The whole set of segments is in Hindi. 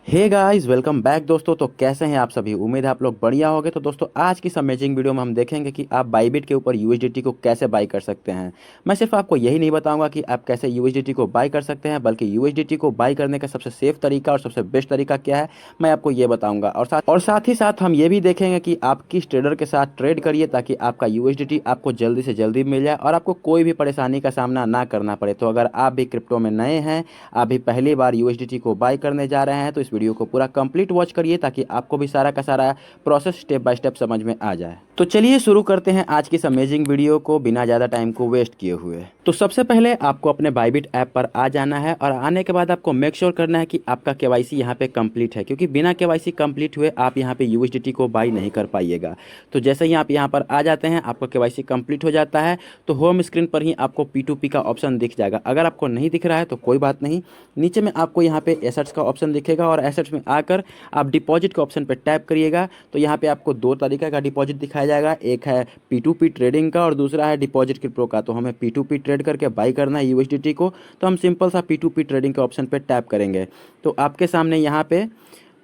हे गाइस, वेलकम बैक दोस्तों। तो कैसे हैं आप सभी? उम्मीद है आप लोग बढ़िया होंगे। तो दोस्तों, आज की इस अमेजिंग वीडियो में हम देखेंगे कि आप बाईबिट के ऊपर यूएसडीटी को कैसे बाई कर सकते हैं। मैं सिर्फ आपको यही नहीं बताऊंगा कि आप कैसे यूएसडीटी को बाई कर सकते हैं, बल्कि यूएसडीटी को बाई करने का सबसे सेफ तरीका और सबसे बेस्ट तरीका क्या है, मैं आपको ये बताऊंगा। और साथ ही साथ हम ये भी देखेंगे कि आप किस ट्रेडर के साथ ट्रेड करिए ताकि आपका यूएसडीटी आपको जल्दी से जल्दी मिल जाए और आपको कोई भी परेशानी का सामना ना करना पड़े। तो अगर आप भी क्रिप्टो में नए हैं, आप भी पहली बार यूएसडीटी को बाई करने जा रहे हैं, तो इस वीडियो को पूरा कंप्लीट वॉच करिए ताकि आपको भी सारा का सारा प्रोसेस स्टेप बाय स्टेप समझ में आ जाए। तो चलिए शुरू करते हैं आज की इस अमेजिंग वीडियो को बिना ज़्यादा टाइम को वेस्ट किए हुए। तो सबसे पहले आपको अपने बाईबिट ऐप पर आ जाना है और आने के बाद आपको मेक श्योर करना है कि आपका केवाईसी यहाँ पे कंप्लीट है, क्योंकि बिना केवाईसी कंप्लीट हुए आप यहाँ पे यूएसडीटी को बाई नहीं कर पाइएगा। तो जैसे ही आप यहाँ पर आ जाते हैं, आपका केवाईसी कंप्लीट हो जाता है, तो होम स्क्रीन पर ही आपको P2P का ऑप्शन दिख जाएगा। अगर आपको नहीं दिख रहा है तो कोई बात नहीं, नीचे में आपको यहाँ पे एसेट्स का ऑप्शन दिखेगा और एसेट्स में आकर आप डिपॉजिट के ऑप्शन पर टैप करिएगा। तो यहाँ पे आपको दो तरीके का डिपॉजिट दिखाया जाएगा, एक है P2P ट्रेडिंग का और दूसरा है डिपॉजिट क्रिप्टो का। तो हमें P2P ट्रेड करके बाई करना है यूएसडीटी को, तो हम सिंपल सा P2P ट्रेडिंग के ऑप्शन पर टैप करेंगे। तो आपके सामने यहाँ पे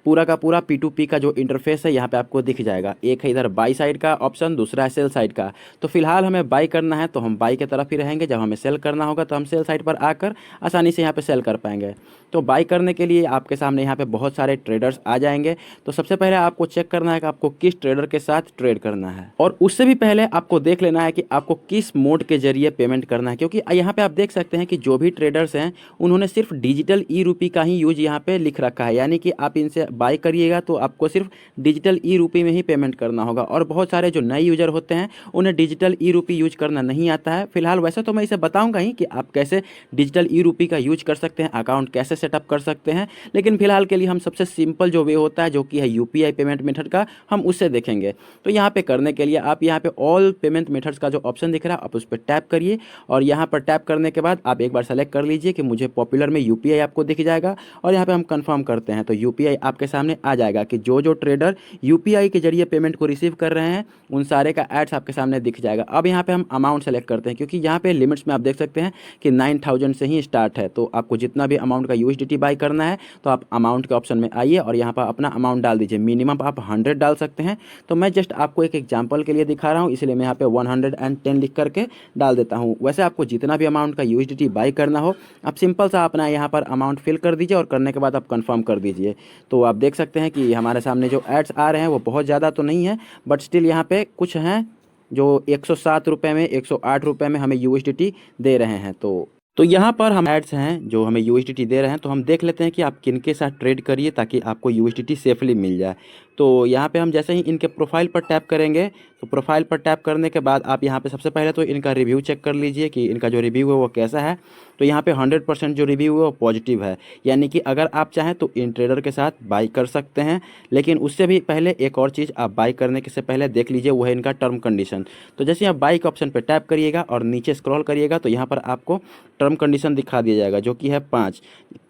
पूरा का पूरा P2P का जो इंटरफेस है यहाँ पे आपको दिख जाएगा। एक है इधर बाई साइड का ऑप्शन, दूसरा है सेल साइड का। तो फिलहाल हमें बाई करना है तो हम बाई की तरफ ही रहेंगे, जब हमें सेल करना होगा तो हम सेल साइड पर आकर आसानी से यहाँ पे सेल कर पाएंगे। तो बाई करने के लिए आपके सामने यहाँ पे बहुत सारे ट्रेडर्स आ जाएंगे। तो सबसे पहले आपको चेक करना है कि आपको किस ट्रेडर के साथ ट्रेड करना है, और उससे भी पहले आपको देख लेना है कि आपको किस मोड के जरिए पेमेंट करना है, क्योंकि यहाँ पे आप देख सकते हैं कि जो भी ट्रेडर्स हैं उन्होंने सिर्फ डिजिटल ई रूपी का ही यूज यहाँ पे लिख रखा है, यानी कि आप इनसे बाई करिएगा तो आपको सिर्फ डिजिटल ई रूपी में ही पेमेंट करना होगा। और बहुत सारे जो नए यूजर होते हैं उन्हें डिजिटल ई रूपी यूज करना नहीं आता है। फिलहाल वैसे तो मैं इसे बताऊंगा ही कि आप कैसे डिजिटल ई रूपी का यूज कर सकते हैं, अकाउंट कैसे सेटअप कर सकते हैं, लेकिन फिलहाल के लिए हम सबसे सिंपल जो वे होता है, जो कि है यूपीआई पेमेंट मेथड का, हम उससे देखेंगे। तो यहाँ पे करने के लिए आप यहाँ पे ऑल पेमेंट मेथड्स का जो ऑप्शन दिख रहा है आप उस पर टैप करिए, और यहाँ पर टैप करने के बाद आप एक बार सेलेक्ट कर लीजिए कि मुझे पॉपुलर में यूपीआई आपको दिख जाएगा, और यहाँ पे हम कंफर्म करते हैं। तो यूपीआई आपके सामने आ जाएगा कि जो जो ट्रेडर यूपीआई के जरिए पेमेंट को रिसीव कर रहे हैं उन सारे का एड्स आपके सामने दिख जाएगा। अब यहाँ पे हम अमाउंट सेलेक्ट करते हैं, क्योंकि यहाँ पे लिमिट्स में आप देख सकते हैं कि 9000 से ही स्टार्ट है। तो आपको जितना भी अमाउंट का यूएसडीटी बाई करना है तो आप अमाउंट के ऑप्शन में आइए और यहाँ पर अपना अमाउंट डाल दीजिए। मिनिमम आप 100 डाल सकते हैं। तो मैं जस्ट आपको एक एग्जाम्पल के लिए दिखा रहा हूँ, इसलिए मैं यहाँ पे 110 लिख करके डाल देता हूँ। वैसे आपको जितना भी अमाउंट का यूएसडीटी बाई करना हो, आप सिंपल सा अपना यहाँ पर अमाउंट फिल कर दीजिए और करने के बाद आप कंफर्म कर दीजिए। तो आप देख सकते हैं कि हमारे सामने जो एड्स आ रहे हैं वो बहुत ज़्यादा तो नहीं है, बट स्टिल यहाँ पे कुछ हैं जो 107 रुपये में, 108 रुपये में हमें यूएसडीटी दे रहे हैं। तो यहाँ पर हम एड्स हैं जो हमें यूएसडीटी दे रहे हैं, तो हम देख लेते हैं कि आप किन के साथ ट्रेड करिए ताकि आपको यूएसडीटी सेफली मिल जाए। तो यहाँ पे हम जैसे ही इनके प्रोफाइल पर टैप करेंगे, तो प्रोफाइल पर टैप करने के बाद आप यहाँ पे सबसे पहले तो इनका रिव्यू चेक कर लीजिए कि इनका जो रिव्यू है वो कैसा है। तो यहाँ पे 100% जो रिव्यू है वो पॉजिटिव है, यानी कि अगर आप चाहें तो इन ट्रेडर के साथ बाई कर सकते हैं। लेकिन उससे भी पहले एक और चीज़ आप बाई करने के से पहले देख लीजिए, वो है इनका टर्म कंडीशन। तो जैसे आप बाई के ऑप्शन पर टैप करिएगा और नीचे स्क्रॉल करिएगा तो यहाँ पर आपको टर्म कंडीशन दिखा दिया जाएगा, जो कि है 5।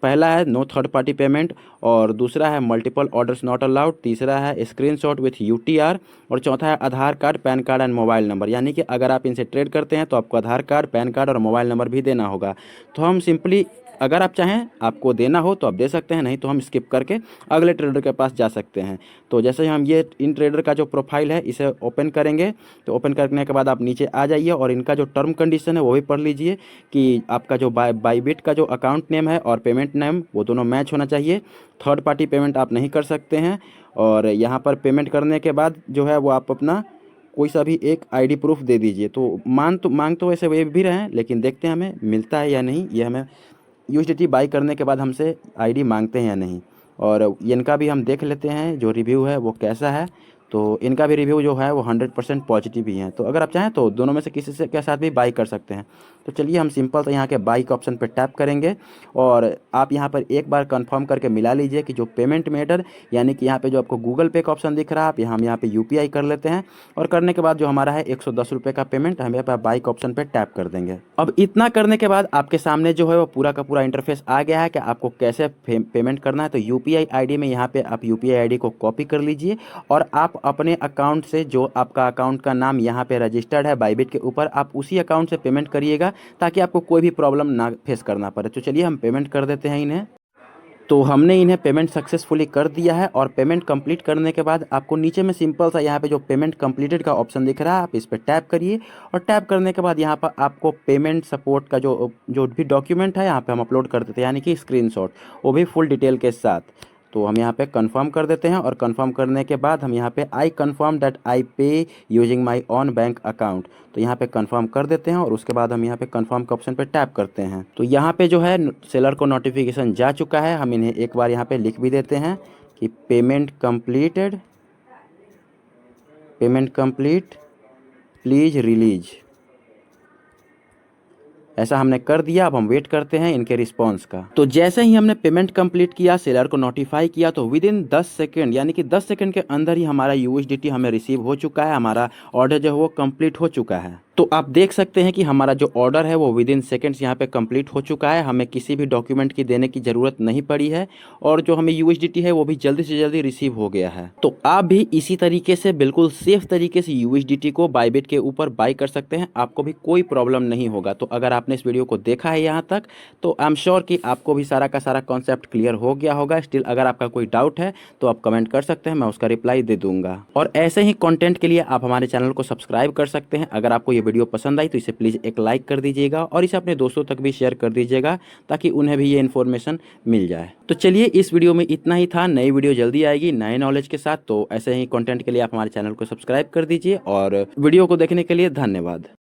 पहला है नो थर्ड पार्टी पेमेंट, और दूसरा है मल्टीपल ऑर्डर्स नॉट अलाउड, तीसरा है स्क्रीनशॉट विथ यूटीआर, और चौथा है Aadhaar card, PAN card and mobile number. यानी कि अगर आप इनसे ट्रेड करते हैं तो आपको आधार कार्ड, पैन कार्ड और मोबाइल नंबर भी देना होगा। तो हम सिंपली, अगर आप चाहें आपको देना हो तो आप दे सकते हैं, नहीं तो हम स्किप करके अगले ट्रेडर के पास जा सकते हैं। तो जैसे ही हम ये इन ट्रेडर का जो प्रोफाइल है इसे ओपन करेंगे, तो ओपन करने के बाद आप नीचे आ जाइए और इनका जो टर्म कंडीशन है वो भी पढ़ लीजिए कि आपका जो बाईबिट का जो अकाउंट नेम है और पेमेंट नेम वो दोनों मैच होना चाहिए। थर्ड पार्टी पेमेंट आप नहीं कर सकते हैं, और यहाँ पर पेमेंट करने के बाद जो है वो आप अपना कोई सा भी एक आईडी प्रूफ दे दीजिए। तो मांग तो वैसे वे भी रहे हैं, लेकिन देखते हैं हमें मिलता है या नहीं, ये हमें यूएसडीटी बाई करने के बाद हमसे आईडी मांगते हैं या नहीं। और इनका भी हम देख लेते हैं जो रिव्यू है वो कैसा है। तो इनका भी रिव्यू जो है वो 100% पॉजिटिव ही है। तो अगर आप चाहें तो दोनों में से किसी से के साथ भी बाई कर सकते हैं। तो चलिए हम सिंपल तो यहाँ के बाई के ऑप्शन पर टैप करेंगे, और आप यहाँ पर एक बार कंफर्म करके मिला लीजिए कि जो पेमेंट मेथड, यानी कि यहाँ पे जो आपको गूगल पे का ऑप्शन दिख रहा है, आप हम यहाँ पे यूपीआई कर लेते हैं, और करने के बाद जो हमारा है 110 रुपये का पेमेंट हम यहाँ पर बाई के ऑप्शन पर टैप कर देंगे। अब इतना करने के बाद आपके सामने जो है वो पूरा का पूरा इंटरफेस आ गया है कि आपको कैसे पेमेंट करना है। तो यूपीआई आईडी में यहाँ पे आप यूपीआई आईडी को कॉपी कर लीजिए, और आप अपने अकाउंट से, जो आपका अकाउंट का नाम यहाँ पे रजिस्टर्ड है बाईबिट के ऊपर, आप उसी अकाउंट से पेमेंट करिएगा ताकि आपको कोई भी प्रॉब्लम ना फेस करना पड़े। तो चलिए हम पेमेंट कर देते हैं इन्हें। तो हमने इन्हें पेमेंट सक्सेसफुली कर दिया है और पेमेंट कंप्लीट करने के बाद आपको नीचे में सिंपल सा यहाँ पे जो पेमेंट कंप्लीटेड का ऑप्शन दिख रहा है, आप इस पर टैप करिए और टैप करने के बाद यहाँ पर आपको पेमेंट सपोर्ट का जो जो भी डॉक्यूमेंट है यहाँ पे हम अपलोड कर देते हैं, यानी कि स्क्रीनशॉट, वो भी फुल डिटेल के साथ। तो हम यहाँ पे कंफर्म कर देते हैं और कंफर्म करने के बाद हम यहाँ पे आई कंफर्म दैट आई पे using my on bank account, तो यहाँ पे कंफर्म कर देते हैं और उसके बाद हम यहाँ पे कंफर्म के ऑप्शन पे टैप करते हैं। तो यहाँ पे जो है सेलर को नोटिफिकेशन जा चुका है। हम इन्हें एक बार यहाँ पे लिख भी देते हैं कि पेमेंट कंप्लीट प्लीज रिलीज, ऐसा हमने कर दिया। अब हम वेट करते हैं इनके रिस्पांस का। तो जैसे ही हमने पेमेंट कंप्लीट किया, सेलर को नोटिफाई किया, तो विद इन 10 सेकंड यानी कि 10 सेकंड के अंदर ही हमारा यूएसडीटी हमें रिसीव हो चुका है, हमारा ऑर्डर जो है वो कंप्लीट हो चुका है। तो आप देख सकते हैं कि हमारा जो ऑर्डर है वो विद इन सेकेंड्स यहाँ पे कंप्लीट हो चुका है, हमें किसी भी डॉक्यूमेंट की देने की ज़रूरत नहीं पड़ी है और जो हमें यूएसडीटी है वो भी जल्दी से जल्दी रिसीव हो गया है। तो आप भी इसी तरीके से बिल्कुल सेफ तरीके से यूएसडीटी को बायबिट के ऊपर बाय कर सकते हैं, आपको भी कोई प्रॉब्लम नहीं होगा। तो अगर आपने इस वीडियो को देखा है यहाँ तक, तो आई एम श्योर कि आपको भी सारा का सारा कॉन्सेप्ट क्लियर हो गया होगा। स्टिल अगर आपका कोई डाउट है तो आप कमेंट कर सकते हैं, मैं उसका रिप्लाई दे दूंगा। और ऐसे ही कंटेंट के लिए आप हमारे चैनल को सब्सक्राइब कर सकते हैं। अगर आपको ये वीडियो पसंद आई तो इसे प्लीज़ एक लाइक कर दीजिएगा और इसे अपने दोस्तों तक भी शेयर कर दीजिएगा ताकि उन्हें भी ये इन्फॉर्मेशन मिल जाए। तो चलिए, इस वीडियो में इतना ही था। नई वीडियो जल्दी आएगी नए नॉलेज के साथ। तो ऐसे ही कंटेंट के लिए आप हमारे चैनल को सब्सक्राइब कर दीजिए और वीडियो को देखने के लिए धन्यवाद।